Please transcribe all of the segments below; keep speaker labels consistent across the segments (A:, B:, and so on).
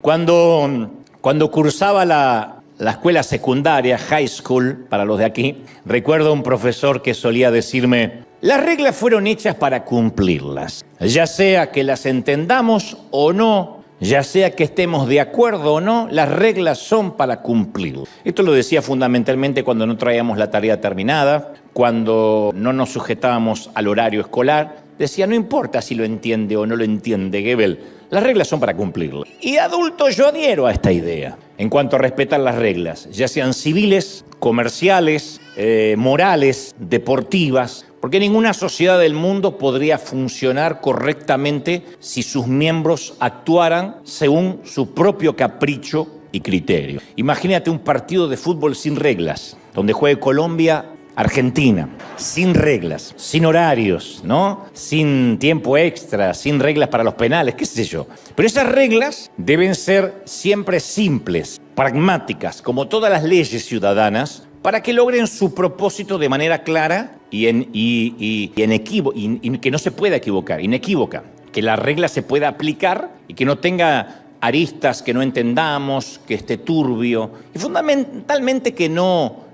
A: Cuando cursaba la escuela secundaria, high school, para los de aquí, recuerdo un profesor que solía decirme: las reglas fueron hechas para cumplirlas, ya sea que las entendamos o no, ya sea que estemos de acuerdo o no, las reglas son para cumplir. Esto lo decía fundamentalmente cuando no traíamos la tarea terminada, cuando no nos sujetábamos al horario escolar. Decía, no importa si lo entiende o no lo entiende Goebbels, las reglas son para cumplirlas. Y adulto yo adhiero a esta idea en cuanto a respetar las reglas, ya sean civiles, comerciales, morales, deportivas, porque ninguna sociedad del mundo podría funcionar correctamente si sus miembros actuaran según su propio capricho y criterio. Imagínate un partido de fútbol sin reglas, donde juegue Colombia-Argentina, sin reglas, sin horarios, ¿no? Sin tiempo extra, sin reglas para los penales, qué sé yo. Pero esas reglas deben ser siempre simples, pragmáticas, como todas las leyes ciudadanas, para que logren su propósito de manera clara y que no se pueda equivocar, inequívoca. Que la regla se pueda aplicar y que no tenga aristas que no entendamos, que esté turbio y fundamentalmente que no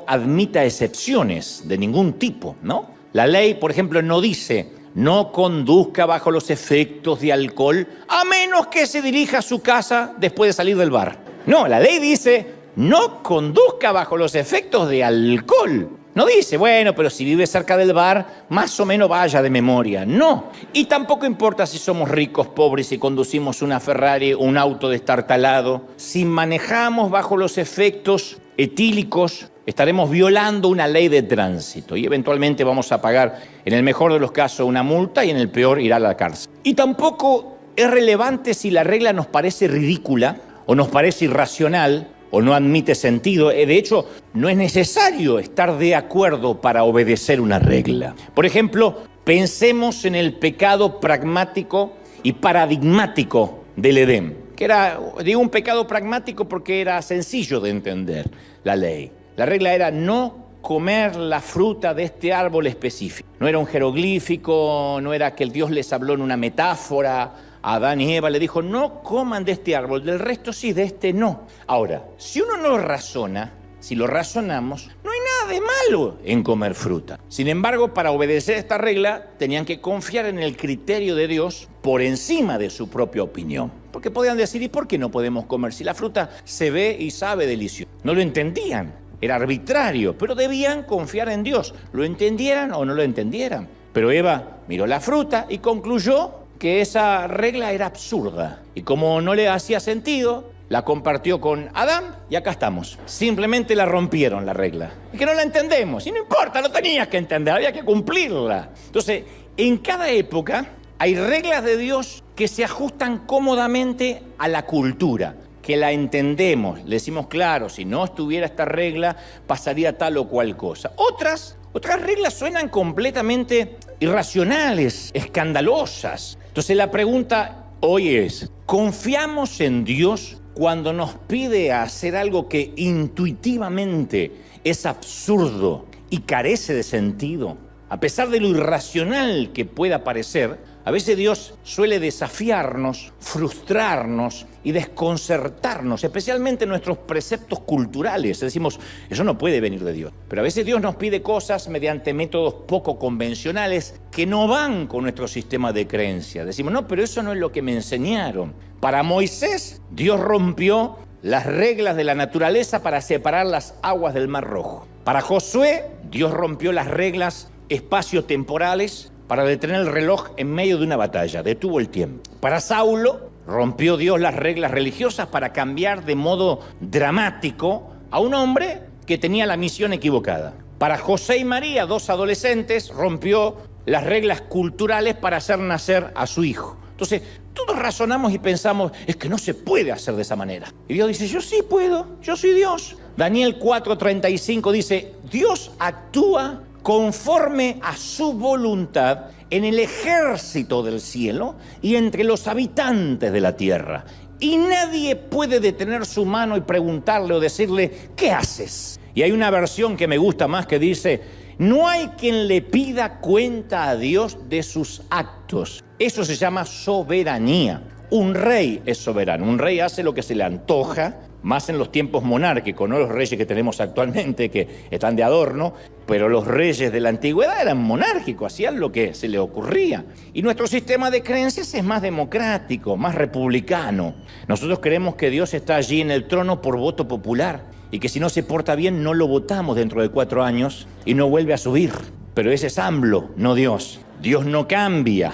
A: admita excepciones de ningún tipo, ¿no? La ley, por ejemplo, no dice no conduzca bajo los efectos de alcohol a menos que se dirija a su casa después de salir del bar. No, la ley dice no conduzca bajo los efectos de alcohol. No dice, bueno, pero si vive cerca del bar, más o menos vaya de memoria. No. Y tampoco importa si somos ricos, pobres, si conducimos una Ferrari o un auto destartalado. Si manejamos bajo los efectos etílicos, estaremos violando una ley de tránsito y eventualmente vamos a pagar, en el mejor de los casos, una multa y en el peor irá a la cárcel. Y tampoco es relevante si la regla nos parece ridícula o nos parece irracional o no admite sentido. De hecho, no es necesario estar de acuerdo para obedecer una regla. Por ejemplo, pensemos en el pecado pragmático y paradigmático del Edén, que era, digo, un pecado pragmático porque era sencillo de entender la ley. La regla era no comer la fruta de este árbol específico. No era un jeroglífico, no era que el Dios les habló en una metáfora. A Adán y Eva le dijo, no coman de este árbol, del resto sí, de este no. Ahora, si uno no razona, si lo razonamos, no hay nada de malo en comer fruta. Sin embargo, para obedecer esta regla, tenían que confiar en el criterio de Dios por encima de su propia opinión. Porque podían decir, ¿y por qué no podemos comer si la fruta se ve y sabe delicioso? No lo entendían, era arbitrario, pero debían confiar en Dios, lo entendieran o no lo entendieran. Pero Eva miró la fruta y concluyó que esa regla era absurda. Y como no le hacía sentido, la compartió con Adán y acá estamos. Simplemente la rompieron la regla. Y que no la entendemos. Y no importa, lo tenías que entender, había que cumplirla. Entonces, en cada época hay reglas de Dios que se ajustan cómodamente a la cultura, que la entendemos. Le decimos, claro, si no estuviera esta regla, pasaría tal o cual cosa. Otras reglas suenan completamente irracionales, escandalosas. Entonces la pregunta hoy es, ¿confiamos en Dios cuando nos pide hacer algo que intuitivamente es absurdo y carece de sentido? A pesar de lo irracional que pueda parecer, a veces Dios suele desafiarnos, frustrarnos y desconcertarnos, especialmente en nuestros preceptos culturales. Decimos, eso no puede venir de Dios. Pero a veces Dios nos pide cosas mediante métodos poco convencionales que no van con nuestro sistema de creencia. Decimos, no, pero eso no es lo que me enseñaron. Para Moisés, Dios rompió las reglas de la naturaleza para separar las aguas del Mar Rojo. Para Josué, Dios rompió las reglas espaciotemporales para detener el reloj en medio de una batalla, detuvo el tiempo. Para Saulo, rompió Dios las reglas religiosas para cambiar de modo dramático a un hombre que tenía la misión equivocada. Para José y María, dos adolescentes, rompió las reglas culturales para hacer nacer a su hijo. Entonces, todos razonamos y pensamos, es que no se puede hacer de esa manera. Y Dios dice, yo sí puedo, yo soy Dios. Daniel 4:35 dice, Dios actúa conforme a su voluntad en el ejército del cielo y entre los habitantes de la tierra. Y nadie puede detener su mano y preguntarle o decirle, ¿qué haces? Y hay una versión que me gusta más que dice, no hay quien le pida cuenta a Dios de sus actos. Eso se llama soberanía. Un rey es soberano. Un rey hace lo que se le antoja, más en los tiempos monárquicos, no los reyes que tenemos actualmente, que están de adorno, pero los reyes de la antigüedad eran monárquicos, hacían lo que se les ocurría. Y nuestro sistema de creencias es más democrático, más republicano. Nosotros creemos que Dios está allí en el trono por voto popular y que si no se porta bien no lo votamos dentro de 4 años y no vuelve a subir. Pero ese es AMLO, no Dios. Dios no cambia.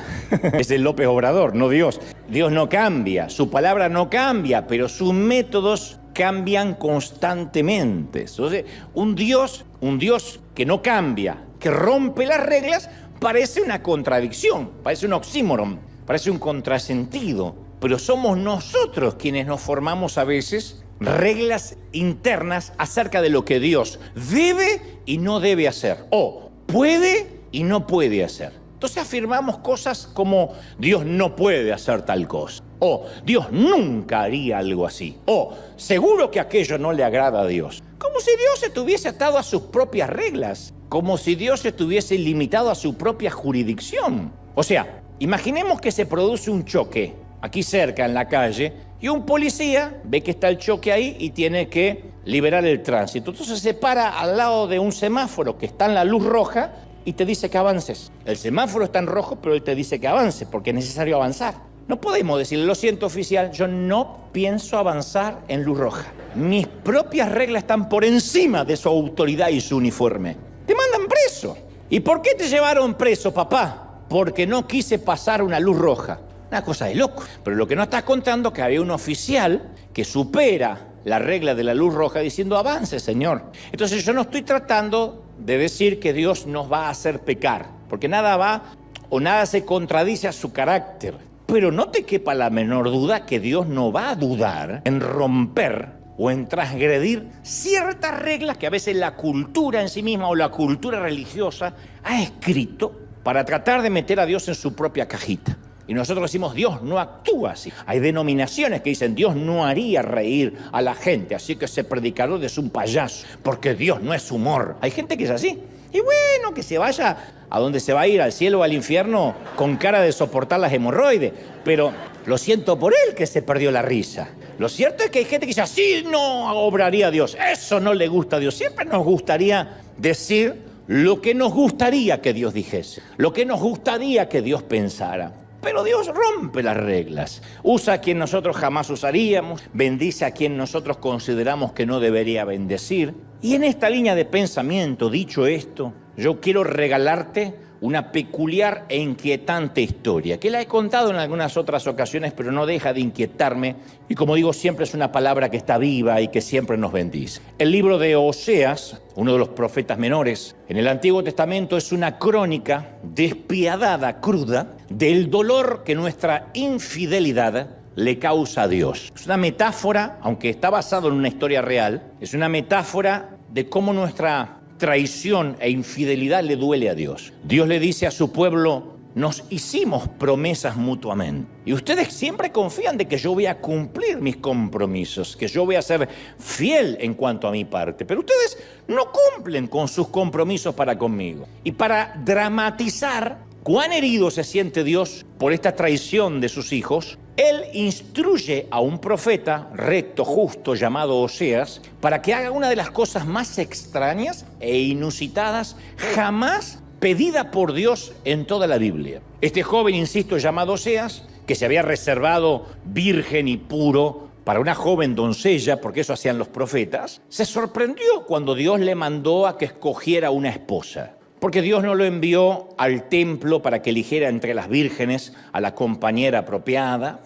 A: Es el López Obrador, no Dios. Dios no cambia, su palabra no cambia, pero sus métodos cambian constantemente. Entonces, un Dios que no cambia, que rompe las reglas, parece una contradicción, parece un oxímoron, parece un contrasentido. Pero somos nosotros quienes nos formamos a veces reglas internas acerca de lo que Dios debe y no debe hacer, o puede y no puede hacer. Entonces afirmamos cosas como Dios no puede hacer tal cosa, o Dios nunca haría algo así, o seguro que aquello no le agrada a Dios. Como si Dios estuviese atado a sus propias reglas, como si Dios estuviese limitado a su propia jurisdicción. O sea, imaginemos que se produce un choque aquí cerca en la calle y un policía ve que está el choque ahí y tiene que liberar el tránsito. Entonces se para al lado de un semáforo que está en la luz roja y te dice que avances. El semáforo está en rojo, pero él te dice que avances porque es necesario avanzar. No podemos decirle, lo siento oficial, yo no pienso avanzar en luz roja. Mis propias reglas están por encima de su autoridad y su uniforme. Te mandan preso. ¿Y por qué te llevaron preso, papá? Porque no quise pasar una luz roja. Una cosa de loco. Pero lo que no estás contando es que había un oficial que supera la regla de la luz roja diciendo avance, señor. Entonces yo no estoy tratando de decir que Dios nos va a hacer pecar, porque nada va o nada se contradice a su carácter. Pero no te quepa la menor duda que Dios no va a dudar en romper o en transgredir ciertas reglas que a veces la cultura en sí misma o la cultura religiosa ha escrito para tratar de meter a Dios en su propia cajita. Y nosotros decimos, Dios no actúa así. Hay denominaciones que dicen, Dios no haría reír a la gente, así que ese predicador es un payaso, porque Dios no es humor. Hay gente que es así. Y bueno, que se vaya a donde se va a ir, al cielo o al infierno, con cara de soportar las hemorroides. Pero lo siento por él que se perdió la risa. Lo cierto es que hay gente que dice, así no obraría Dios. Eso no le gusta a Dios. Siempre nos gustaría decir lo que nos gustaría que Dios dijese, lo que nos gustaría que Dios pensara. Pero Dios rompe las reglas, usa a quien nosotros jamás usaríamos, bendice a quien nosotros consideramos que no debería bendecir. Y en esta línea de pensamiento, dicho esto, yo quiero regalarte una peculiar e inquietante historia, que la he contado en algunas otras ocasiones, pero no deja de inquietarme, y como digo, siempre es una palabra que está viva y que siempre nos bendice. El libro de Oseas, uno de los profetas menores en el Antiguo Testamento, es una crónica despiadada, cruda, del dolor que nuestra infidelidad le causa a Dios. Es una metáfora, aunque está basado en una historia real, es una metáfora de cómo nuestra traición e infidelidad le duele a Dios. Dios le dice a su pueblo, nos hicimos promesas mutuamente. Y ustedes siempre confían de que yo voy a cumplir mis compromisos, que yo voy a ser fiel en cuanto a mi parte. Pero ustedes no cumplen con sus compromisos para conmigo. Y para dramatizar cuán herido se siente Dios por esta traición de sus hijos, Él instruye a un profeta recto, justo, llamado Oseas, para que haga una de las cosas más extrañas e inusitadas jamás pedida por Dios en toda la Biblia. Este joven, insisto, llamado Oseas, que se había reservado virgen y puro para una joven doncella, porque eso hacían los profetas, se sorprendió cuando Dios le mandó a que escogiera una esposa. Porque Dios no lo envió al templo para que eligiera entre las vírgenes a la compañera apropiada,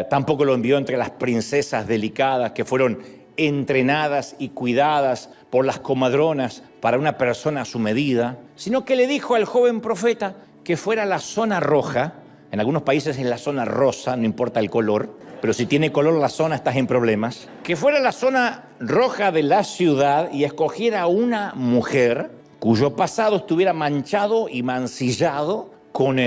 A: tampoco lo envió entre las princesas delicadas que fueron entrenadas y cuidadas por las comadronas para una persona a su medida, sino que le dijo al joven profeta que fuera a la zona roja. En algunos países es la zona rosa, no importa el color, pero si tiene color la zona estás en problemas. Que fuera a la zona roja de la ciudad y escogiera a una mujer cuyo pasado estuviera manchado y mancillado con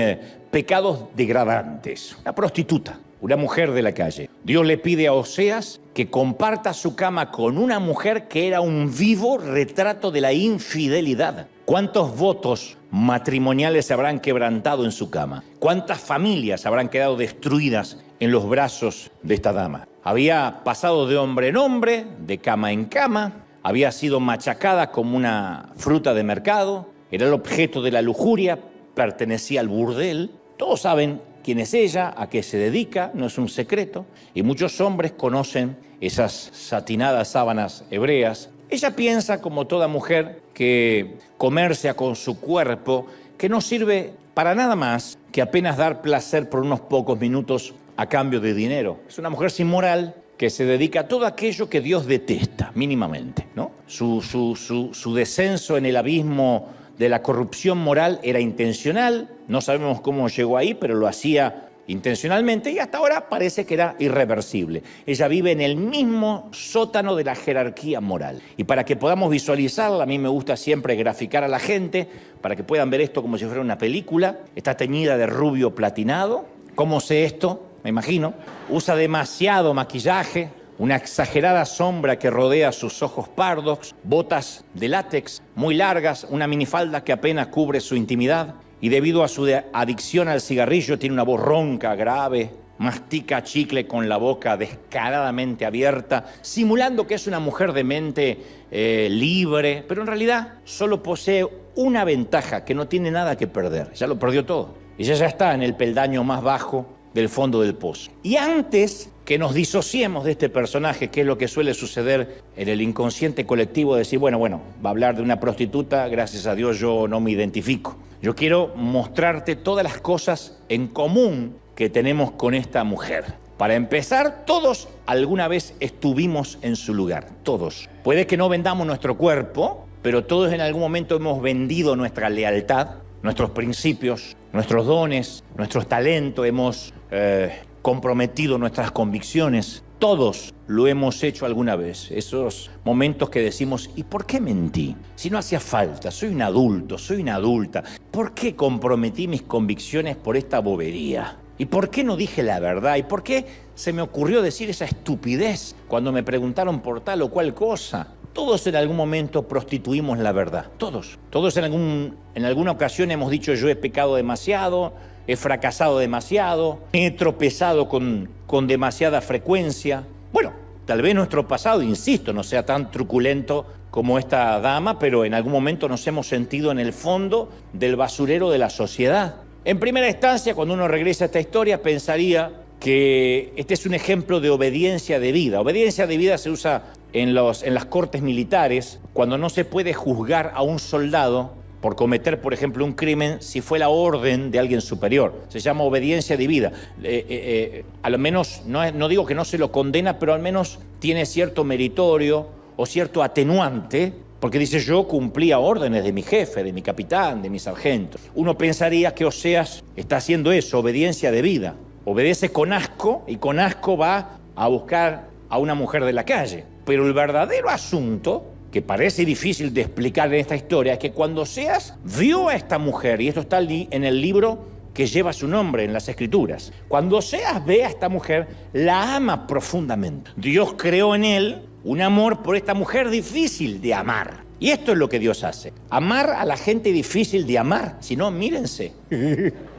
A: pecados degradantes. Una prostituta, una mujer de la calle. Dios le pide a Oseas que comparta su cama con una mujer que era un vivo retrato de la infidelidad. ¿Cuántos votos matrimoniales se habrán quebrantado en su cama? ¿Cuántas familias habrán quedado destruidas en los brazos de esta dama. Había pasado de hombre en hombre, de cama en cama, había sido machacada como una fruta de mercado, era el objeto de la lujuria, pertenecía al burdel. Todos saben quién es ella, a qué se dedica, no es un secreto, y muchos hombres conocen esas satinadas sábanas hebreas. Ella piensa, como toda mujer, que comercia con su cuerpo, que no sirve para nada más que apenas dar placer por unos pocos minutos a cambio de dinero. Es una mujer sin moral que se dedica a todo aquello que Dios detesta, mínimamente, ¿no? Su descenso en el abismo de la corrupción moral era intencional, no sabemos cómo llegó ahí, pero lo hacía intencionalmente y hasta ahora parece que era irreversible. Ella vive en el mismo sótano de la jerarquía moral. Y para que podamos visualizarla, a mí me gusta siempre graficar a la gente, para que puedan ver esto como si fuera una película. Está teñida de rubio platinado. ¿Cómo sé esto? Me imagino. Usa demasiado maquillaje, una exagerada sombra que rodea sus ojos pardos, botas de látex muy largas, una minifalda que apenas cubre su intimidad y debido a su adicción al cigarrillo tiene una voz ronca, grave, mastica chicle con la boca descaradamente abierta, simulando que es una mujer de mente libre, pero en realidad solo posee una ventaja, que no tiene nada que perder, ya lo perdió todo. Ella ya está en el peldaño más bajo del fondo del pozo. Y antes que nos disociemos de este personaje, que es lo que suele suceder en el inconsciente colectivo, de decir, bueno, va a hablar de una prostituta, gracias a Dios yo no me identifico. Yo quiero mostrarte todas las cosas en común que tenemos con esta mujer. Para empezar, todos alguna vez estuvimos en su lugar, todos. Puede que no vendamos nuestro cuerpo, pero todos en algún momento hemos vendido nuestra lealtad, nuestros principios, nuestros dones, nuestros talentos, hemos comprometido nuestras convicciones. Todos lo hemos hecho alguna vez. Esos momentos que decimos, ¿y por qué mentí? Si no hacía falta, soy un adulto, soy una adulta. ¿Por qué comprometí mis convicciones por esta bobería? ¿Y por qué no dije la verdad? ¿Y por qué se me ocurrió decir esa estupidez cuando me preguntaron por tal o cual cosa? Todos en algún momento prostituimos la verdad, todos. Todos en alguna ocasión hemos dicho yo he pecado demasiado, he fracasado demasiado, he tropezado con demasiada frecuencia. Bueno, tal vez nuestro pasado, insisto, no sea tan truculento como esta dama, pero en algún momento nos hemos sentido en el fondo del basurero de la sociedad. En primera instancia, cuando uno regresa a esta historia, pensaría que este es un ejemplo de obediencia debida. Obediencia debida se usa en las cortes militares cuando no se puede juzgar a un soldado por cometer, por ejemplo, un crimen si fue la orden de alguien superior. Se llama obediencia debida. A lo menos, no digo que no se lo condena, pero al menos tiene cierto meritorio o cierto atenuante, porque dice yo cumplía órdenes de mi jefe, de mi capitán, de mi sargento. Uno pensaría que Oseas está haciendo eso, obediencia debida. Obedece con asco y con asco va a buscar a una mujer de la calle. Pero el verdadero asunto, que parece difícil de explicar en esta historia, es que cuando Oseas vio a esta mujer, y esto está en el libro que lleva su nombre en las Escrituras, cuando Oseas ve a esta mujer, la ama profundamente. Dios creó en él un amor por esta mujer difícil de amar. Y esto es lo que Dios hace, amar a la gente difícil de amar. Si no, mírense.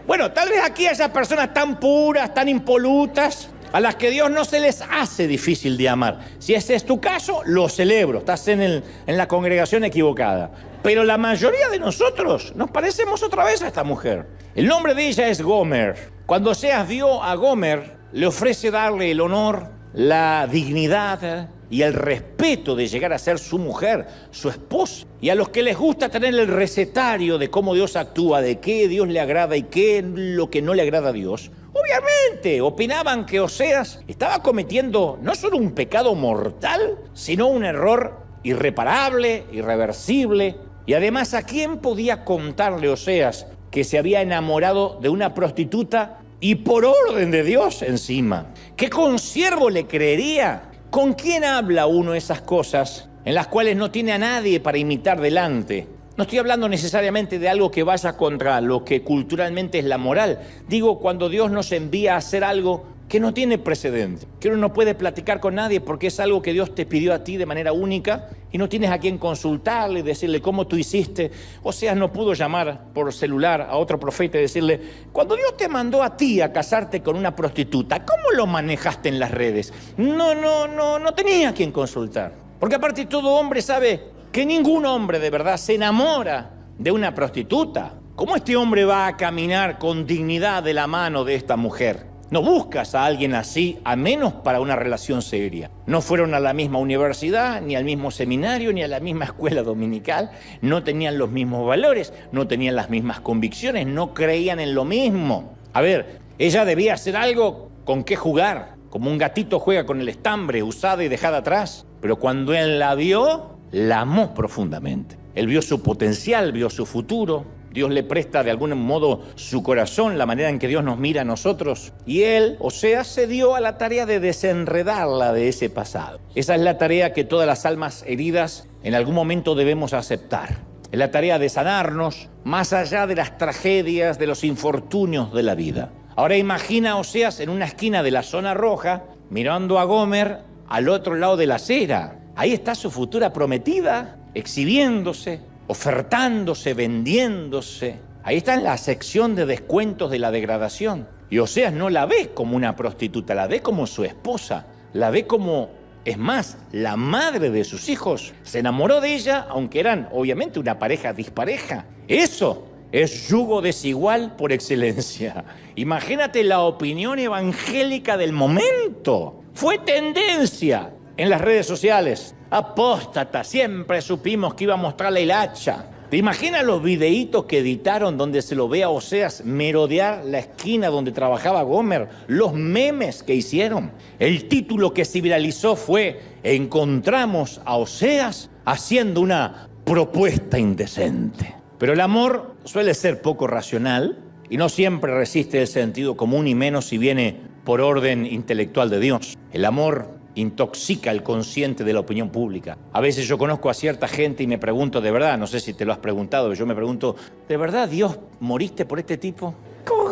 A: Bueno, tal vez aquí haya personas tan puras, tan impolutas, a las que Dios no se les hace difícil de amar. Si ese es tu caso, lo celebro, estás en la congregación equivocada. Pero la mayoría de nosotros nos parecemos otra vez a esta mujer. El nombre de ella es Gomer. Cuando Oseas vio a Gomer, le ofrece darle el honor, la dignidad y el respeto de llegar a ser su mujer, su esposa. Y a los que les gusta tener el recetario de cómo Dios actúa, de qué Dios le agrada y qué es lo que no le agrada a Dios, obviamente opinaban que Oseas estaba cometiendo no solo un pecado mortal, sino un error irreparable, irreversible. Y además, ¿a quién podía contarle Oseas que se había enamorado de una prostituta y por orden de Dios encima? ¿Qué consiervo le creería? ¿Con quién habla uno esas cosas en las cuales no tiene a nadie para imitar delante? No estoy hablando necesariamente de algo que vaya contra lo que culturalmente es la moral. Digo, cuando Dios nos envía a hacer algo que no tiene precedente, que uno no puede platicar con nadie porque es algo que Dios te pidió a ti de manera única y no tienes a quien consultarle y decirle cómo tú hiciste. Oseas no pudo llamar por celular a otro profeta y decirle, cuando Dios te mandó a ti a casarte con una prostituta, ¿cómo lo manejaste en las redes? No tenía a quien consultar. Porque aparte todo hombre sabe que ningún hombre de verdad se enamora de una prostituta. ¿Cómo este hombre va a caminar con dignidad de la mano de esta mujer? No buscas a alguien así, a menos para una relación seria. No fueron a la misma universidad, ni al mismo seminario, ni a la misma escuela dominical. No tenían los mismos valores, no tenían las mismas convicciones, no creían en lo mismo. A ver, ella debía hacer algo con qué jugar, como un gatito juega con el estambre, usada y dejada atrás. Pero cuando él la vio, la amó profundamente. Él vio su potencial, vio su futuro. Dios le presta de algún modo su corazón, la manera en que Dios nos mira a nosotros. Y él, Oseas, se dio a la tarea de desenredarla de ese pasado. Esa es la tarea que todas las almas heridas en algún momento debemos aceptar. Es la tarea de sanarnos más allá de las tragedias, de los infortunios de la vida. Ahora imagina a Oseas en una esquina de la zona roja, mirando a Gomer al otro lado de la acera. Ahí está su futura prometida, exhibiéndose, ofertándose, vendiéndose. Ahí está en la sección de descuentos de la degradación. Y Oseas no la ve como una prostituta, la ve como su esposa, la ve como, es más, la madre de sus hijos. Se enamoró de ella, aunque eran obviamente una pareja dispareja. Eso es yugo desigual por excelencia. Imagínate la opinión evangélica del momento. Fue tendencia en las redes sociales. Apóstata, siempre supimos que iba a mostrar la hilacha. ¿Te imaginas los videitos que editaron donde se lo ve a Oseas merodear la esquina donde trabajaba Gomer? Los memes que hicieron. El título que se viralizó fue: encontramos a Oseas haciendo una propuesta indecente. Pero el amor suele ser poco racional y no siempre resiste el sentido común, y menos si viene por orden intelectual de Dios. El amor intoxica el consciente de la opinión pública. A veces yo conozco a cierta gente y me pregunto, de verdad, no sé si te lo has preguntado, yo me pregunto, ¿de verdad Dios moriste por este tipo? ¿Cómo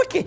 A: es que?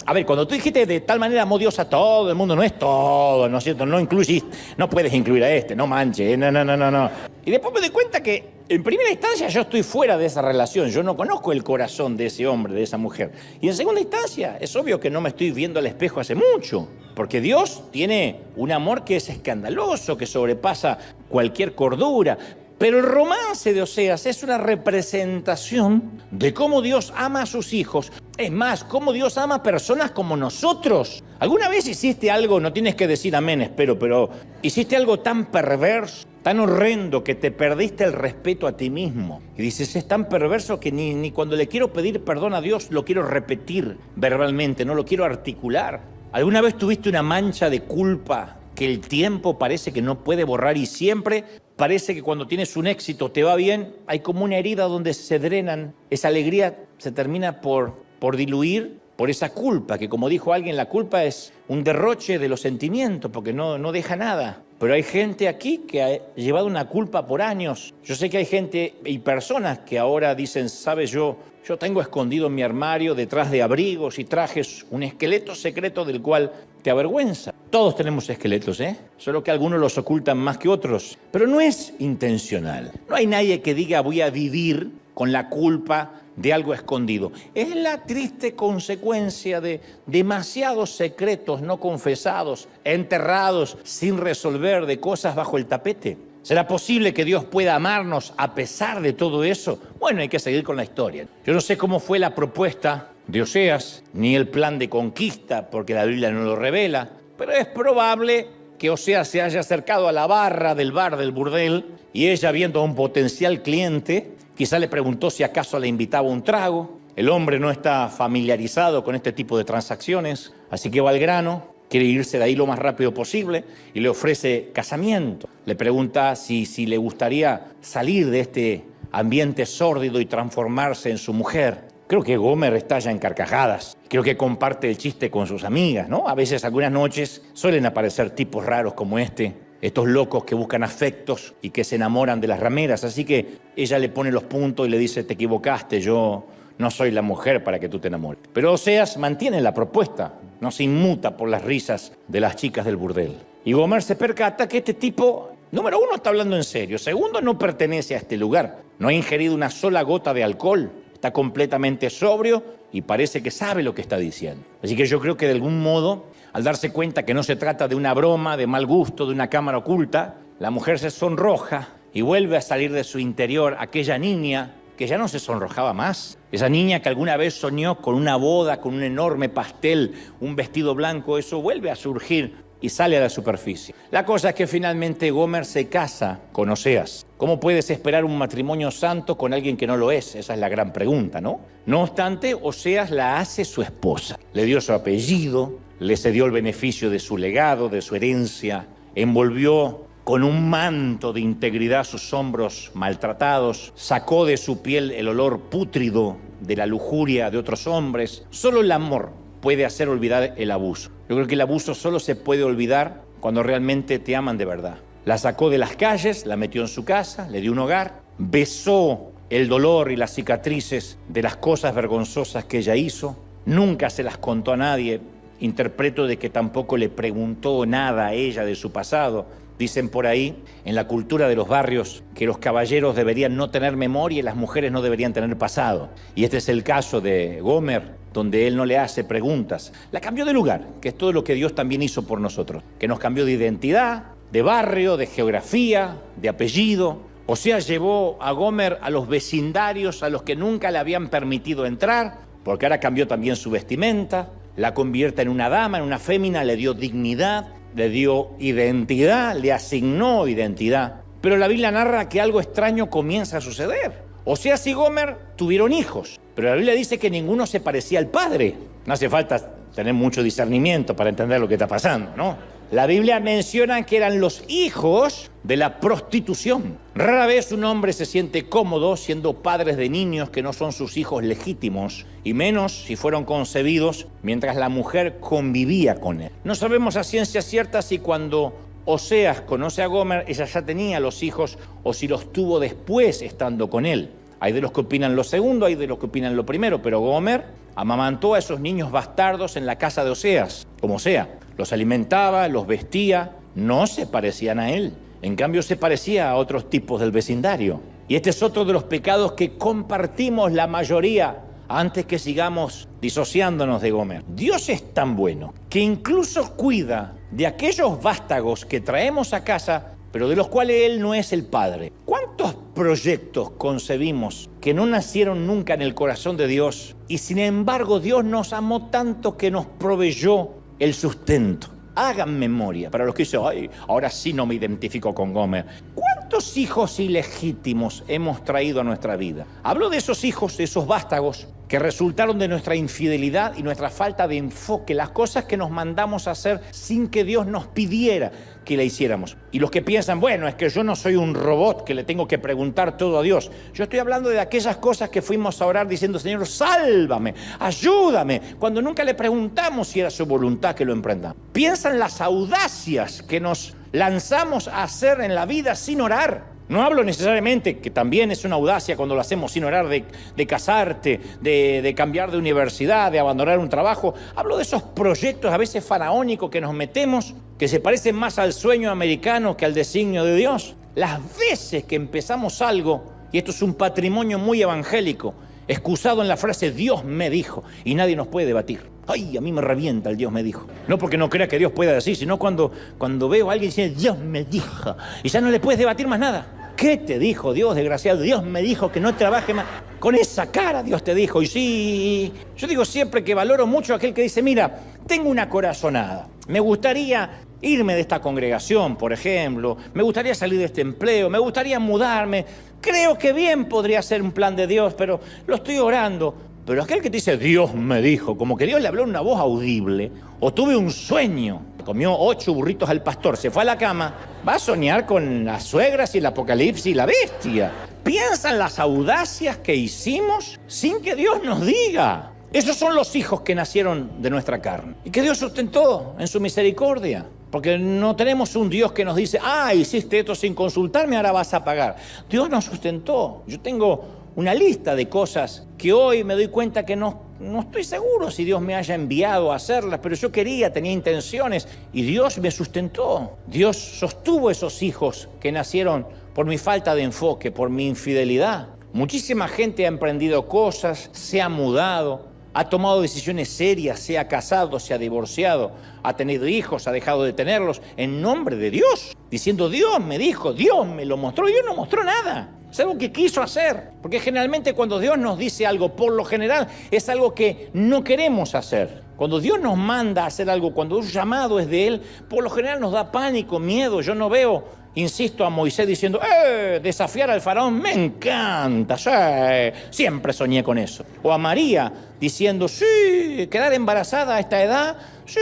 A: A ver, cuando tú dijiste de tal manera amó Dios a todo el mundo, no es todo, ¿no es cierto? No incluyes, no puedes incluir a este, no manches, no. Y después me doy cuenta que en primera instancia yo estoy fuera de esa relación, yo no conozco el corazón de ese hombre, de esa mujer. Y en segunda instancia, es obvio que no me estoy viendo al espejo hace mucho, porque Dios tiene un amor que es escandaloso, que sobrepasa cualquier cordura. Pero el romance de Oseas es una representación de cómo Dios ama a sus hijos. Es más, cómo Dios ama a personas como nosotros. ¿Alguna vez hiciste algo, no tienes que decir amén, espero, pero hiciste algo tan perverso, tan horrendo, que te perdiste el respeto a ti mismo? Y dices, es tan perverso que ni cuando le quiero pedir perdón a Dios lo quiero repetir verbalmente, no lo quiero articular. ¿Alguna vez tuviste una mancha de culpa que el tiempo parece que no puede borrar y siempre parece que cuando tienes un éxito te va bien? Hay como una herida donde se drenan, esa alegría se termina por diluir por esa culpa, que como dijo alguien, la culpa es un derroche de los sentimientos porque no deja nada. Pero hay gente aquí que ha llevado una culpa por años. Yo sé que hay gente y personas que ahora dicen, sabes, yo tengo escondido en mi armario, detrás de abrigos y trajes, un esqueleto secreto del cual te avergüenza. Todos tenemos esqueletos, solo que algunos los ocultan más que otros. Pero no es intencional. No hay nadie que diga voy a vivir con la culpa de algo escondido. Es la triste consecuencia de demasiados secretos no confesados, enterrados sin resolver, de cosas bajo el tapete. ¿Será posible que Dios pueda amarnos a pesar de todo eso? Bueno, hay que seguir con la historia. Yo no sé cómo fue la propuesta de Oseas, ni el plan de conquista, porque la Biblia no lo revela, pero es probable que Oseas se haya acercado a la barra del bar del burdel y ella, viendo a un potencial cliente, quizá le preguntó si acaso le invitaba un trago. El hombre no está familiarizado con este tipo de transacciones, así que va al grano, quiere irse de ahí lo más rápido posible y le ofrece casamiento. Le pregunta si le gustaría salir de este ambiente sórdido y transformarse en su mujer. Creo que Gomer estalla en carcajadas. Creo que comparte el chiste con sus amigas, ¿no? A veces, algunas noches, suelen aparecer tipos raros como estos locos que buscan afectos y que se enamoran de las rameras. Así que ella le pone los puntos y le dice, te equivocaste, yo no soy la mujer para que tú te enamores. Pero Oseas mantiene la propuesta, no se inmuta por las risas de las chicas del burdel. Y Gomer se percata que este tipo, número uno, está hablando en serio. Segundo, no pertenece a este lugar. No ha ingerido una sola gota de alcohol. Está completamente sobrio y parece que sabe lo que está diciendo. Así que yo creo que de algún modo, al darse cuenta que no se trata de una broma, de mal gusto, de una cámara oculta, la mujer se sonroja y vuelve a salir de su interior aquella niña que ya no se sonrojaba más. Esa niña que alguna vez soñó con una boda, con un enorme pastel, un vestido blanco, eso vuelve a surgir y sale a la superficie. La cosa es que finalmente Gomer se casa con Oseas. ¿Cómo puedes esperar un matrimonio santo con alguien que no lo es? Esa es la gran pregunta, ¿no? No obstante, Oseas la hace su esposa. Le dio su apellido, le cedió el beneficio de su legado, de su herencia, envolvió con un manto de integridad sus hombros maltratados, sacó de su piel el olor pútrido de la lujuria de otros hombres. Solo el amor puede hacer olvidar el abuso. Yo creo que el abuso solo se puede olvidar cuando realmente te aman de verdad. La sacó de las calles, la metió en su casa, le dio un hogar, besó el dolor y las cicatrices de las cosas vergonzosas que ella hizo. Nunca se las contó a nadie. Interpreto de que tampoco le preguntó nada a ella de su pasado. Dicen por ahí, en la cultura de los barrios, que los caballeros deberían no tener memoria y las mujeres no deberían tener pasado. Y este es el caso de Gomer, donde él no le hace preguntas. La cambió de lugar, que es todo lo que Dios también hizo por nosotros. Que nos cambió de identidad, de barrio, de geografía, de apellido. Oseas llevó a Gomer a los vecindarios a los que nunca le habían permitido entrar, porque ahora cambió también su vestimenta, la convierte en una dama, en una fémina, le dio dignidad, le dio identidad, le asignó identidad. Pero la Biblia narra que algo extraño comienza a suceder. Oseas y Gomer tuvieron hijos, pero la Biblia dice que ninguno se parecía al padre. No hace falta tener mucho discernimiento para entender lo que está pasando, ¿no? La Biblia menciona que eran los hijos de la prostitución. Rara vez un hombre se siente cómodo siendo padres de niños que no son sus hijos legítimos, y menos si fueron concebidos mientras la mujer convivía con él. No sabemos a ciencia cierta si cuando Oseas conoce a Gomer, ella ya tenía los hijos o si los tuvo después estando con él. Hay de los que opinan lo segundo, hay de los que opinan lo primero, pero Gomer amamantó a esos niños bastardos en la casa de Oseas, como sea. Los alimentaba, los vestía, no se parecían a él. En cambio, se parecía a otros tipos del vecindario. Y este es otro de los pecados que compartimos la mayoría antes que sigamos disociándonos de Gomer. Dios es tan bueno que incluso cuida de aquellos vástagos que traemos a casa, pero de los cuales Él no es el padre. ¿Cuántos proyectos concebimos que no nacieron nunca en el corazón de Dios y sin embargo Dios nos amó tanto que nos proveyó el sustento? Hagan memoria para los que dicen, ay, ahora sí no me identifico con Gomer. ¿Cuántos hijos ilegítimos hemos traído a nuestra vida? Hablo de esos hijos, de esos vástagos que resultaron de nuestra infidelidad y nuestra falta de enfoque, las cosas que nos mandamos a hacer sin que Dios nos pidiera que la hiciéramos. Y los que piensan, bueno, es que yo no soy un robot que le tengo que preguntar todo a Dios. Yo estoy hablando de aquellas cosas que fuimos a orar diciendo, Señor, sálvame, ayúdame, cuando nunca le preguntamos si era su voluntad que lo emprendamos. Piensan las audacias que nos lanzamos a hacer en la vida sin orar. No hablo necesariamente, que también es una audacia cuando lo hacemos sin orar, de casarte, de cambiar de universidad, de abandonar un trabajo. Hablo de esos proyectos a veces faraónicos que nos metemos, que se parecen más al sueño americano que al designio de Dios. Las veces que empezamos algo, y esto es un patrimonio muy evangélico, excusado en la frase Dios me dijo, y nadie nos puede debatir. Ay, a mí me revienta el Dios me dijo. No porque no crea que Dios pueda decir, sino cuando veo a alguien diciendo Dios me dijo, y ya no le puedes debatir más nada. ¿Qué te dijo Dios, desgraciado? Dios me dijo que no trabaje más. Con esa cara Dios te dijo. Y sí, yo digo siempre que valoro mucho a aquel que dice, mira, tengo una corazonada. Me gustaría irme de esta congregación, por ejemplo. Me gustaría salir de este empleo. Me gustaría mudarme. Creo que bien podría ser un plan de Dios, pero lo estoy orando. Pero aquel que te dice, Dios me dijo, como que Dios le habló en una voz audible, o tuve un sueño, comió 8 burritos al pastor, se fue a la cama, va a soñar con las suegras y el apocalipsis y la bestia. Piensa en las audacias que hicimos sin que Dios nos diga. Esos son los hijos que nacieron de nuestra carne y que Dios sustentó en su misericordia. Porque no tenemos un Dios que nos dice, hiciste esto sin consultarme, ahora vas a pagar. Dios nos sustentó. Yo tengo una lista de cosas que hoy me doy cuenta que no estoy seguro si Dios me haya enviado a hacerlas, pero yo tenía intenciones y Dios me sustentó. Dios sostuvo esos hijos que nacieron por mi falta de enfoque, por mi infidelidad. Muchísima gente ha emprendido cosas, se ha mudado, ha tomado decisiones serias, se ha casado, se ha divorciado, ha tenido hijos, ha dejado de tenerlos, en nombre de Dios, diciendo Dios me dijo, Dios me lo mostró. Dios no mostró nada. Es algo que quiso hacer, porque generalmente cuando Dios nos dice algo, por lo general, es algo que no queremos hacer. Cuando Dios nos manda a hacer algo, cuando un llamado es de Él, por lo general nos da pánico, miedo. Yo no veo, insisto, a Moisés diciendo, desafiar al faraón, me encanta, sí, siempre soñé con eso. O a María diciendo, sí, quedar embarazada a esta edad, sí,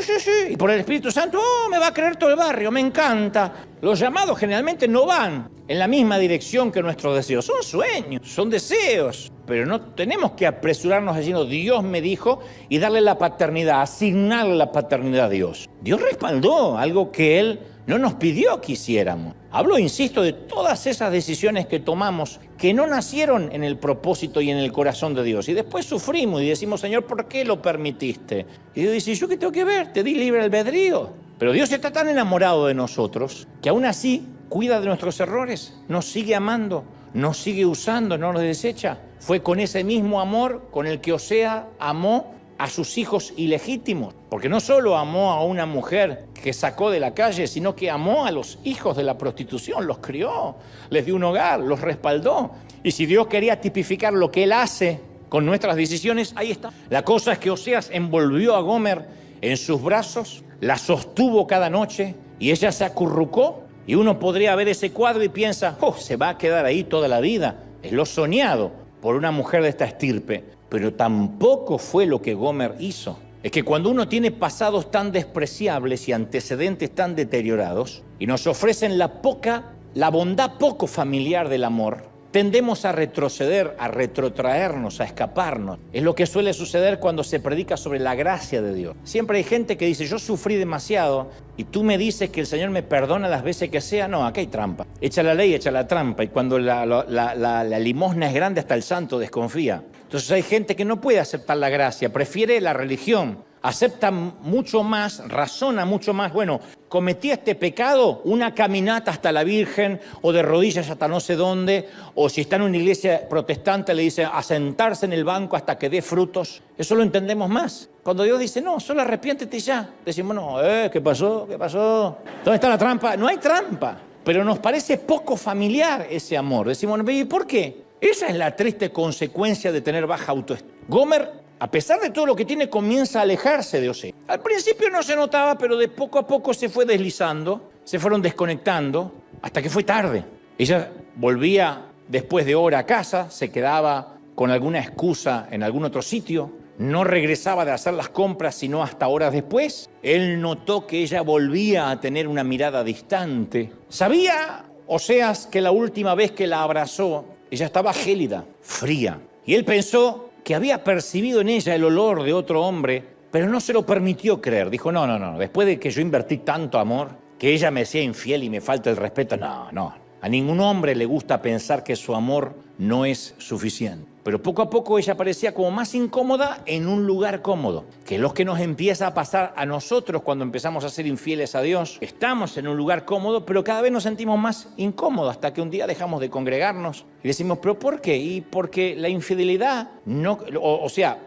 A: y por el Espíritu Santo, me va a creer todo el barrio, me encanta. Los llamados generalmente no van en la misma dirección que nuestros deseos. Son sueños, son deseos, pero no tenemos que apresurarnos diciendo Dios me dijo y darle la paternidad, asignarle la paternidad a Dios. Dios respaldó algo que Él no nos pidió que hiciéramos. Hablo, insisto, de todas esas decisiones que tomamos que no nacieron en el propósito y en el corazón de Dios. Y después sufrimos y decimos, Señor, ¿por qué lo permitiste? Y Dios dice, ¿yo qué tengo que ver? Te di libre albedrío. Pero Dios está tan enamorado de nosotros que aún así cuida de nuestros errores, nos sigue amando, nos sigue usando, no nos desecha. Fue con ese mismo amor con el que Osea amó a sus hijos ilegítimos, porque no solo amó a una mujer que sacó de la calle, sino que amó a los hijos de la prostitución, los crió, les dio un hogar, los respaldó. Y si Dios quería tipificar lo que Él hace con nuestras decisiones, ahí está. La cosa es que Oseas envolvió a Gomer en sus brazos, la sostuvo cada noche y ella se acurrucó. Y uno podría ver ese cuadro y piensa, se va a quedar ahí toda la vida. Es lo soñado por una mujer de esta estirpe. Pero tampoco fue lo que Gomer hizo. Es que cuando uno tiene pasados tan despreciables y antecedentes tan deteriorados y nos ofrecen la bondad poco familiar del amor, tendemos a retroceder, a retrotraernos, a escaparnos. Es lo que suele suceder cuando se predica sobre la gracia de Dios. Siempre hay gente que dice, yo sufrí demasiado y tú me dices que el Señor me perdona las veces que sea. No, acá hay trampa. Echa la ley, echa la trampa. Y cuando la limosna es grande, hasta el santo desconfía. Entonces hay gente que no puede aceptar la gracia, prefiere la religión, acepta mucho más, razona mucho más. Bueno, cometí este pecado, una caminata hasta la Virgen o de rodillas hasta no sé dónde, o si está en una iglesia protestante le dice a sentarse en el banco hasta que dé frutos. Eso lo entendemos más. Cuando Dios dice, no, solo arrepiéntete y ya. Decimos, no, ¿qué pasó? ¿Qué pasó? ¿Dónde está la trampa? No hay trampa, pero nos parece poco familiar ese amor. Decimos, ¿y por qué? Esa es la triste consecuencia de tener baja autoestima. Gomer, a pesar de todo lo que tiene, comienza a alejarse de Osea. Al principio no se notaba, pero de poco a poco se fue deslizando, se fueron desconectando, hasta que fue tarde. Ella volvía después de hora a casa, se quedaba con alguna excusa en algún otro sitio, no regresaba de hacer las compras sino hasta horas después. Él notó que ella volvía a tener una mirada distante. Sabía Oseas que la última vez que la abrazó, ella estaba gélida, fría. Y él pensó que había percibido en ella el olor de otro hombre, pero no se lo permitió creer. Dijo, no, después de que yo invertí tanto amor, que ella me sea infiel y me falta el respeto, no. A ningún hombre le gusta pensar que su amor no es suficiente. Pero poco a poco ella parecía como más incómoda en un lugar cómodo, que es lo que nos empieza a pasar a nosotros cuando empezamos a ser infieles a Dios. Estamos en un lugar cómodo, pero cada vez nos sentimos más incómodos hasta que un día dejamos de congregarnos y decimos, ¿pero por qué? Y porque la infidelidad,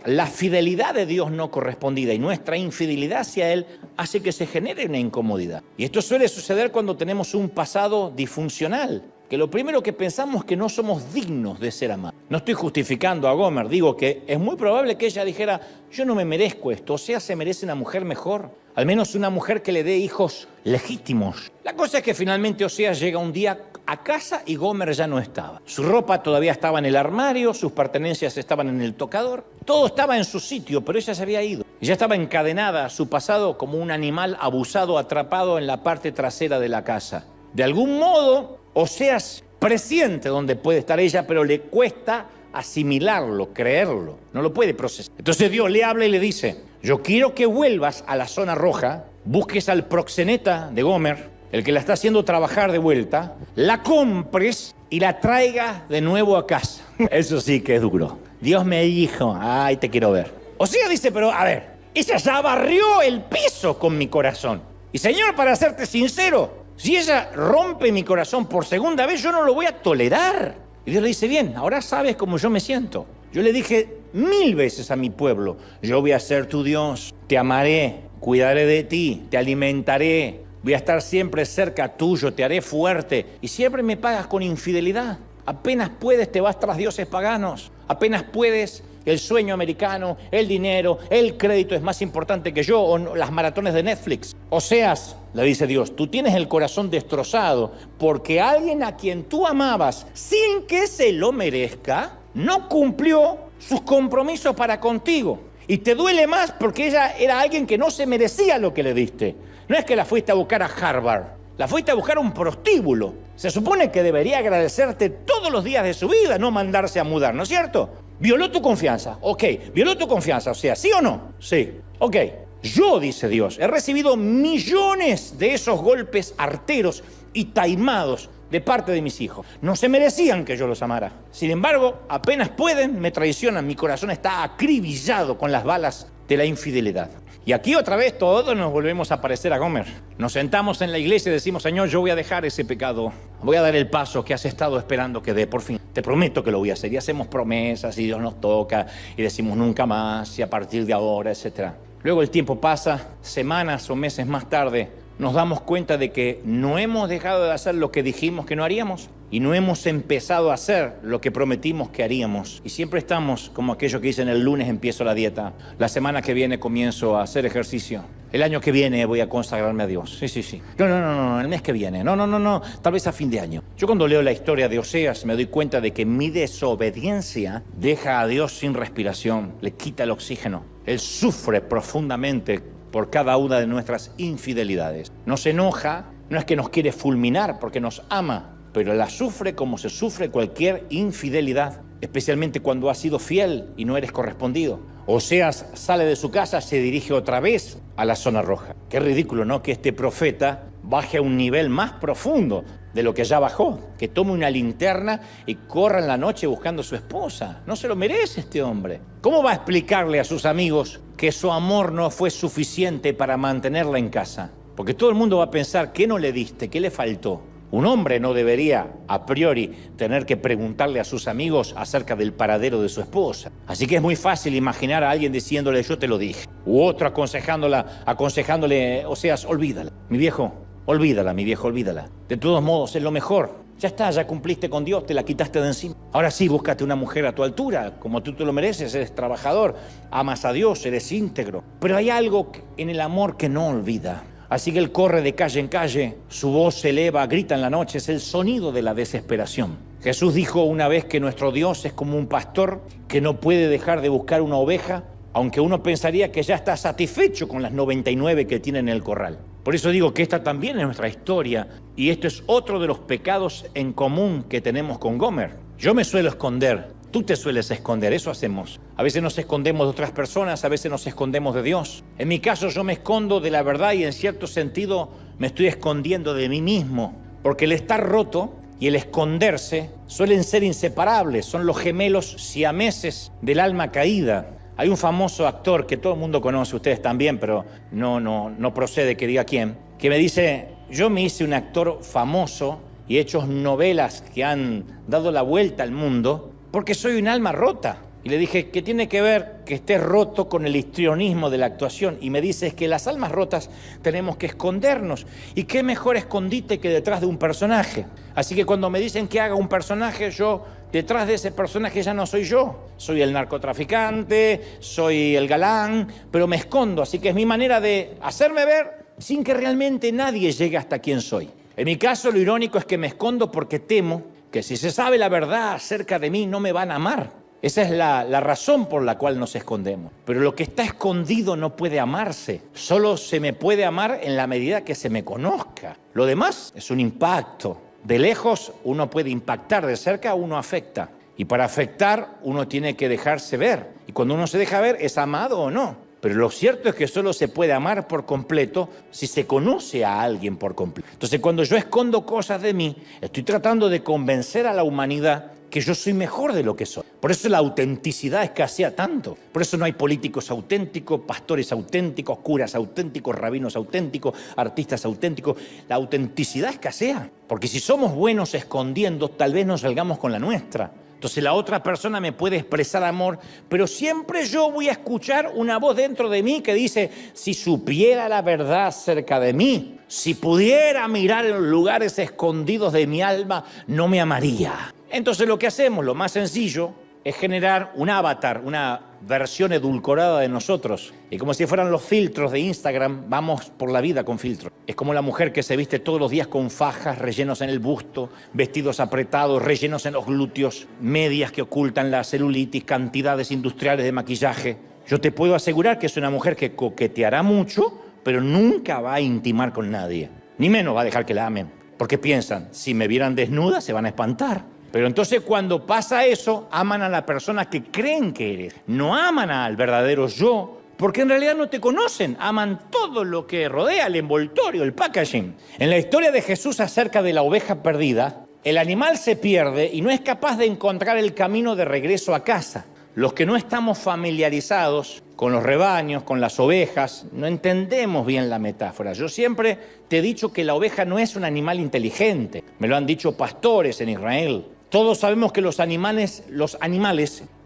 A: la fidelidad de Dios no correspondida y nuestra infidelidad hacia Él hace que se genere una incomodidad. Y esto suele suceder cuando tenemos un pasado disfuncional, que lo primero que pensamos es que no somos dignos de ser amados. No estoy justificando a Gomer, digo que es muy probable que ella dijera, yo no me merezco esto, Osea se merece una mujer mejor, al menos una mujer que le dé hijos legítimos. La cosa es que finalmente Osea llega un día a casa y Gomer ya no estaba. Su ropa todavía estaba en el armario, sus pertenencias estaban en el tocador, todo estaba en su sitio, pero ella se había ido. Ella estaba encadenada a su pasado como un animal abusado, atrapado en la parte trasera de la casa. De algún modo, Oseas presiente dónde puede estar ella, pero le cuesta asimilarlo, creerlo, no lo puede procesar. Entonces Dios le habla y le dice, yo quiero que vuelvas a la zona roja, busques al proxeneta de Gomer, el que la está haciendo trabajar de vuelta, la compres y la traigas de nuevo a casa. Eso sí que es duro. Dios me dijo, ay, te quiero ver. O sea, dice, pero a ver, ella ya barrió el piso con mi corazón. Y Señor, para serte sincero, si ella rompe mi corazón por segunda vez, yo no lo voy a tolerar. Y Dios le dice, bien, ahora sabes cómo yo me siento. Yo le dije 1000 veces a mi pueblo, yo voy a ser tu Dios, te amaré, cuidaré de ti, te alimentaré, voy a estar siempre cerca tuyo, te haré fuerte. Y siempre me pagas con infidelidad. Apenas puedes, te vas tras dioses paganos. Apenas puedes, el sueño americano, el dinero, el crédito es más importante que yo, o las maratones de Netflix. Oseas, le dice Dios, tú tienes el corazón destrozado porque alguien a quien tú amabas sin que se lo merezca, no cumplió sus compromisos para contigo. Y te duele más porque ella era alguien que no se merecía lo que le diste. No es que la fuiste a buscar a Harvard, la fuiste a buscar a un prostíbulo. Se supone que debería agradecerte todos los días de su vida, no mandarse a mudar, ¿no es cierto? Violó tu confianza, ok, violó tu confianza, o sea, ¿sí o no? Sí, ok. Yo, dice Dios, he recibido millones de esos golpes arteros y taimados de parte de mis hijos. No se merecían que yo los amara. Sin embargo, apenas pueden, me traicionan. Mi corazón está acribillado con las balas de la infidelidad. Y aquí otra vez todos nos volvemos a parecer a Gomer. Nos sentamos en la iglesia y decimos, Señor, yo voy a dejar ese pecado. Voy a dar el paso que has estado esperando que dé. Por fin, te prometo que lo voy a hacer. Y hacemos promesas y Dios nos toca y decimos nunca más y a partir de ahora, etc. Luego el tiempo pasa, semanas o meses más tarde, nos damos cuenta de que no hemos dejado de hacer lo que dijimos que no haríamos y no hemos empezado a hacer lo que prometimos que haríamos. Y siempre estamos como aquellos que dicen el lunes empiezo la dieta, la semana que viene comienzo a hacer ejercicio, el año que viene voy a consagrarme a Dios. Sí. No, el mes que viene. No, tal vez a fin de año. Yo cuando leo la historia de Oseas me doy cuenta de que mi desobediencia deja a Dios sin respiración, le quita el oxígeno. Él sufre profundamente por cada una de nuestras infidelidades. Nos enoja, no es que nos quiere fulminar porque nos ama, pero la sufre como se sufre cualquier infidelidad, especialmente cuando has sido fiel y no eres correspondido. Oseas sale de su casa, se dirige otra vez a la zona roja. Qué ridículo, ¿no? Que este profeta baje a un nivel más profundo de lo que ya bajó, que tome una linterna y corra en la noche buscando a su esposa. No se lo merece este hombre. ¿Cómo va a explicarle a sus amigos que su amor no fue suficiente para mantenerla en casa? Porque todo el mundo va a pensar, ¿qué no le diste? ¿Qué le faltó? Un hombre no debería, a priori, tener que preguntarle a sus amigos acerca del paradero de su esposa. Así que es muy fácil imaginar a alguien diciéndole, yo te lo dije. U otro aconsejándole, Oseas, olvídala. Mi viejo, olvídala. De todos modos, es lo mejor. Ya está, ya cumpliste con Dios, te la quitaste de encima. Ahora sí, búscate una mujer a tu altura, como tú te lo mereces, eres trabajador, amas a Dios, eres íntegro. Pero hay algo en el amor que no olvida. Así que él corre de calle en calle, su voz se eleva, grita en la noche, es el sonido de la desesperación. Jesús dijo una vez que nuestro Dios es como un pastor que no puede dejar de buscar una oveja, aunque uno pensaría que ya está satisfecho con las 99 que tiene en el corral. Por eso digo que esta también es nuestra historia y esto es otro de los pecados en común que tenemos con Gomer. Yo me suelo esconder, tú te sueles esconder, eso hacemos. A veces nos escondemos de otras personas, a veces nos escondemos de Dios. En mi caso yo me escondo de la verdad y en cierto sentido me estoy escondiendo de mí mismo, porque el estar roto y el esconderse suelen ser inseparables, son los gemelos siameses del alma caída. Hay un famoso actor que todo el mundo conoce, ustedes también, pero no procede que diga quién, que me dice, yo me hice un actor famoso y he hecho novelas que han dado la vuelta al mundo porque soy un alma rota. Y le dije, ¿qué tiene que ver que esté roto con el histrionismo de la actuación? Y me dice, es que las almas rotas tenemos que escondernos. ¿Y qué mejor escondite que detrás de un personaje? Así que cuando me dicen que haga un personaje, yo detrás de ese personaje ya no soy yo. Soy el narcotraficante, soy el galán, pero me escondo. Así que es mi manera de hacerme ver sin que realmente nadie llegue hasta quien soy. En mi caso, lo irónico es que me escondo porque temo que si se sabe la verdad acerca de mí, no me van a amar. Esa es la razón por la cual nos escondemos. Pero lo que está escondido no puede amarse. Solo se me puede amar en la medida que se me conozca. Lo demás es un impacto. De lejos uno puede impactar, de cerca uno afecta. Y para afectar uno tiene que dejarse ver. Y cuando uno se deja ver, ¿es amado o no? Pero lo cierto es que solo se puede amar por completo si se conoce a alguien por completo. Entonces, cuando yo escondo cosas de mí, estoy tratando de convencer a la humanidad que yo soy mejor de lo que soy. Por eso la autenticidad escasea tanto. Por eso no hay políticos auténticos, pastores auténticos, curas auténticos, rabinos auténticos, artistas auténticos. La autenticidad escasea. Porque si somos buenos escondiendo, tal vez no salgamos con la nuestra. Entonces la otra persona me puede expresar amor, pero siempre yo voy a escuchar una voz dentro de mí que dice, si supiera la verdad cerca de mí, si pudiera mirar en los lugares escondidos de mi alma, no me amaría. Entonces lo que hacemos, lo más sencillo, es generar un avatar, una versión edulcorada de nosotros. Y como si fueran los filtros de Instagram, vamos por la vida con filtros. Es como la mujer que se viste todos los días con fajas, rellenos en el busto, vestidos apretados, rellenos en los glúteos, medias que ocultan la celulitis, cantidades industriales de maquillaje. Yo te puedo asegurar que es una mujer que coqueteará mucho, pero nunca va a intimar con nadie. Ni menos va a dejar que la amen. Porque piensan, si me vieran desnuda, se van a espantar. Pero entonces cuando pasa eso, aman a la persona que creen que eres. No aman al verdadero yo, porque en realidad no te conocen. Aman todo lo que rodea, el envoltorio, el packaging. En la historia de Jesús acerca de la oveja perdida, el animal se pierde y no es capaz de encontrar el camino de regreso a casa. Los que no estamos familiarizados con los rebaños, con las ovejas, no entendemos bien la metáfora. Yo siempre te he dicho que la oveja no es un animal inteligente. Me lo han dicho pastores en Israel. Todos sabemos que los animales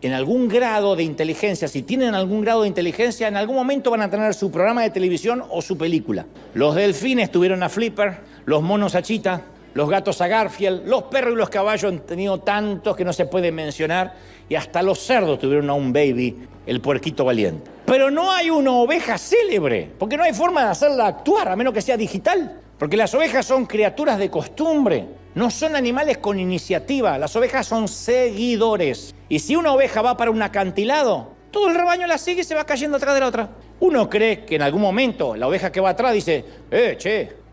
A: en algún grado de inteligencia, si tienen algún grado de inteligencia, en algún momento van a tener su programa de televisión o su película. Los delfines tuvieron a Flipper, los monos a Cheetah, los gatos a Garfield, los perros y los caballos han tenido tantos que no se puede mencionar, y hasta los cerdos tuvieron a un baby, el puerquito valiente. Pero no hay una oveja célebre, porque no hay forma de hacerla actuar, a menos que sea digital. Porque las ovejas son criaturas de costumbre, no son animales con iniciativa. Las ovejas son seguidores. Y si una oveja va para un acantilado, todo el rebaño la sigue y se va cayendo atrás de la otra. Uno cree que en algún momento la oveja que va atrás dice,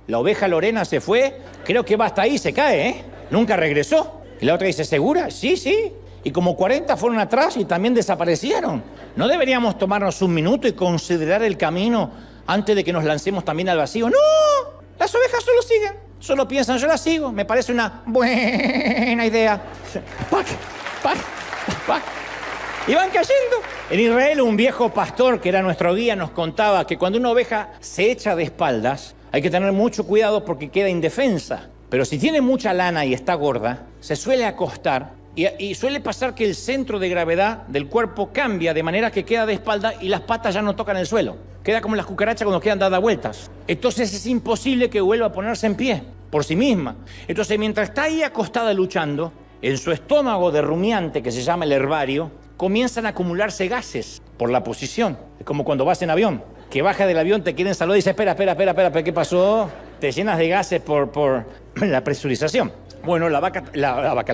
A: la oveja Lorena se fue, creo que va hasta ahí, se cae, nunca regresó. Y la otra dice, ¿segura? Sí. Y como 40 fueron atrás y también desaparecieron. ¿No deberíamos tomarnos un minuto y considerar el camino antes de que nos lancemos también al vacío? ¡No! Las ovejas solo siguen, solo piensan, yo las sigo, me parece una buena idea. Y van cayendo. En Israel, un viejo pastor que era nuestro guía nos contaba que cuando una oveja se echa de espaldas, hay que tener mucho cuidado porque queda indefensa. Pero si tiene mucha lana y está gorda, se suele acostar y suele pasar que el centro de gravedad del cuerpo cambia de manera que queda de espalda y las patas ya no tocan el suelo. Queda como las cucarachas cuando quedan dadas vueltas. Entonces es imposible que vuelva a ponerse en pie por sí misma. Entonces mientras está ahí acostada luchando, en su estómago de rumiante que se llama el herbario, comienzan a acumularse gases por la posición. Es como cuando vas en avión, que baja del avión, te quieren saludar y dices, espera, ¿qué pasó? Te llenas de gases por la presurización. Bueno, la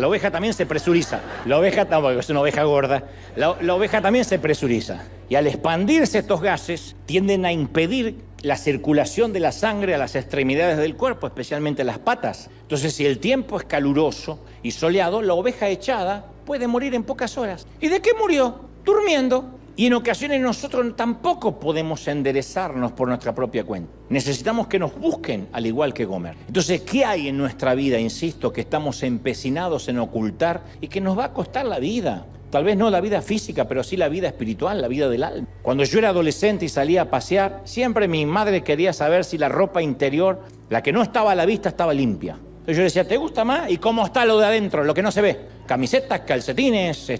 A: oveja también se presuriza. La oveja, es una oveja gorda, la oveja también se presuriza. Y al expandirse estos gases, tienden a impedir la circulación de la sangre a las extremidades del cuerpo, especialmente las patas. Entonces, si el tiempo es caluroso y soleado, la oveja echada puede morir en pocas horas. ¿Y de qué murió? Durmiendo. Y en ocasiones nosotros tampoco podemos enderezarnos por nuestra propia cuenta. Necesitamos que nos busquen al igual que Gomer. Entonces, ¿qué hay en nuestra vida, insisto, que estamos empecinados en ocultar y que nos va a costar la vida? Tal vez no la vida física, pero sí la vida espiritual, la vida del alma. Cuando yo era adolescente y salía a pasear, siempre mi madre quería saber si la ropa interior, la que no estaba a la vista, estaba limpia. Entonces yo decía, ¿te gusta más? ¿Y cómo está lo de adentro, lo que no se ve? Camisetas, calcetines,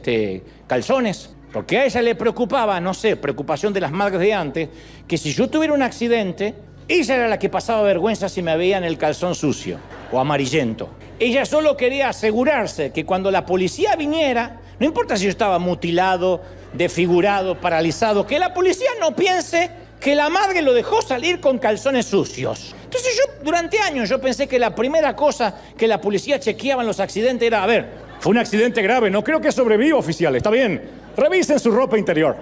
A: calzones. Porque a ella le preocupaba, preocupación de las madres de antes, que si yo tuviera un accidente, ella era la que pasaba vergüenza si me veía en el calzón sucio o amarillento. Ella solo quería asegurarse que cuando la policía viniera, no importa si yo estaba mutilado, desfigurado, paralizado, que la policía no piense que la madre lo dejó salir con calzones sucios. Entonces durante años yo pensé que la primera cosa que la policía chequeaba en los accidentes era, fue un accidente grave, no creo que sobreviva, oficial, está bien. Revisen su ropa interior.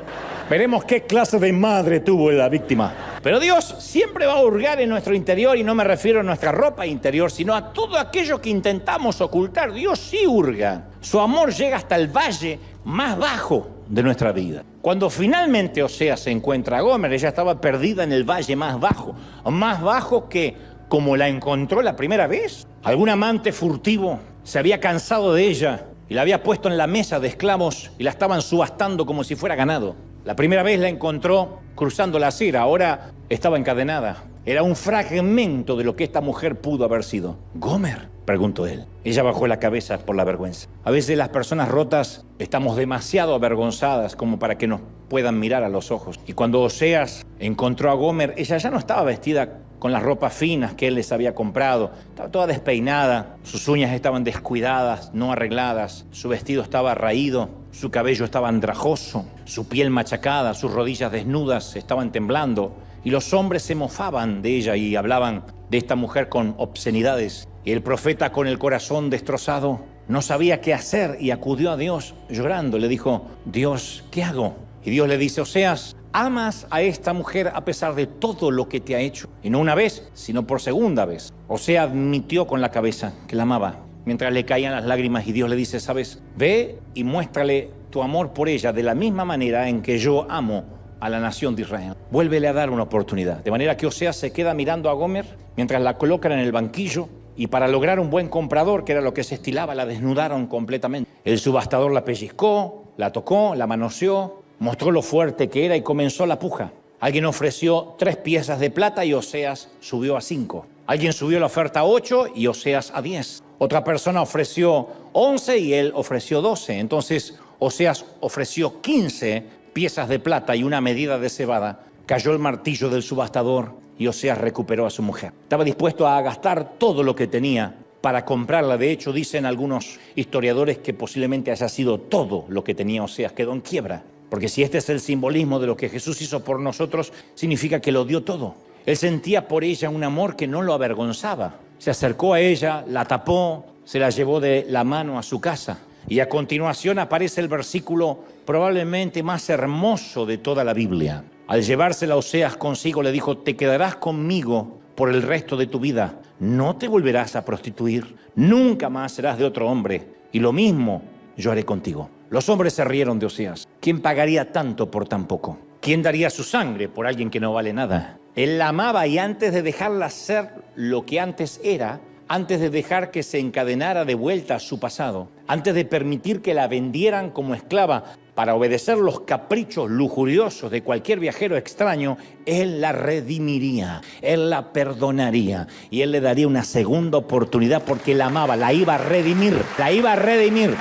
A: Veremos qué clase de madre tuvo la víctima. Pero Dios siempre va a hurgar en nuestro interior, y no me refiero a nuestra ropa interior, sino a todo aquello que intentamos ocultar. Dios sí hurga. Su amor llega hasta el valle más bajo de nuestra vida. Cuando finalmente Oseas se encuentra a Gomer, ella estaba perdida en el valle más bajo que como la encontró la primera vez. Algún amante furtivo se había cansado de ella y la había puesto en la mesa de esclavos y la estaban subastando como si fuera ganado. La primera vez la encontró cruzando la acera, ahora estaba encadenada. Era un fragmento de lo que esta mujer pudo haber sido. ¿Gomer?, preguntó él. Ella bajó la cabeza por la vergüenza. A veces las personas rotas estamos demasiado avergonzadas como para que nos puedan mirar a los ojos. Y cuando Oseas encontró a Gomer, ella ya no estaba vestida con las ropas finas que él les había comprado. Estaba toda despeinada, sus uñas estaban descuidadas, no arregladas, su vestido estaba raído, su cabello estaba andrajoso, su piel machacada, sus rodillas desnudas estaban temblando. Y los hombres se mofaban de ella y hablaban de esta mujer con obscenidades. Y el profeta, con el corazón destrozado, no sabía qué hacer y acudió a Dios llorando. Le dijo: Dios, ¿qué hago? Y Dios le dice: Oseas, amas a esta mujer a pesar de todo lo que te ha hecho. Y no una vez, sino por segunda vez. Oseas admitió con la cabeza que la amaba, mientras le caían las lágrimas, y Dios le dice: ¿sabes? Ve y muéstrale tu amor por ella de la misma manera en que yo amo a la nación de Israel. Vuélvele a dar una oportunidad. De manera que Oseas se queda mirando a Gomer mientras la colocan en el banquillo, y para lograr un buen comprador, que era lo que se estilaba, la desnudaron completamente. El subastador la pellizcó, la tocó, la manoseó, mostró lo fuerte que era y comenzó la puja. Alguien ofreció 3 piezas de plata y Oseas subió a 5. Alguien subió la oferta a 8 y Oseas a 10. Otra persona ofreció 11 y él ofreció 12. Entonces Oseas ofreció 15 piezas de plata y una medida de cebada. Cayó el martillo del subastador y Oseas recuperó a su mujer. Estaba dispuesto a gastar todo lo que tenía para comprarla. De hecho, dicen algunos historiadores que posiblemente haya sido todo lo que tenía Oseas. Quedó en quiebra. Porque si este es el simbolismo de lo que Jesús hizo por nosotros, significa que lo dio todo. Él sentía por ella un amor que no lo avergonzaba. Se acercó a ella, la tapó, se la llevó de la mano a su casa. Y a continuación aparece el versículo probablemente más hermoso de toda la Biblia. Al llevársela Oseas consigo, le dijo: te quedarás conmigo por el resto de tu vida. No te volverás a prostituir. Nunca más serás de otro hombre. Y lo mismo yo haré contigo. Los hombres se rieron de Oseas. ¿Quién pagaría tanto por tan poco? ¿Quién daría su sangre por alguien que no vale nada? Él la amaba, y antes de dejarla ser lo que antes era, antes de dejar que se encadenara de vuelta a su pasado, antes de permitir que la vendieran como esclava para obedecer los caprichos lujuriosos de cualquier viajero extraño, él la redimiría, él la perdonaría y él le daría una segunda oportunidad porque la amaba, la iba a redimir, la iba a redimir.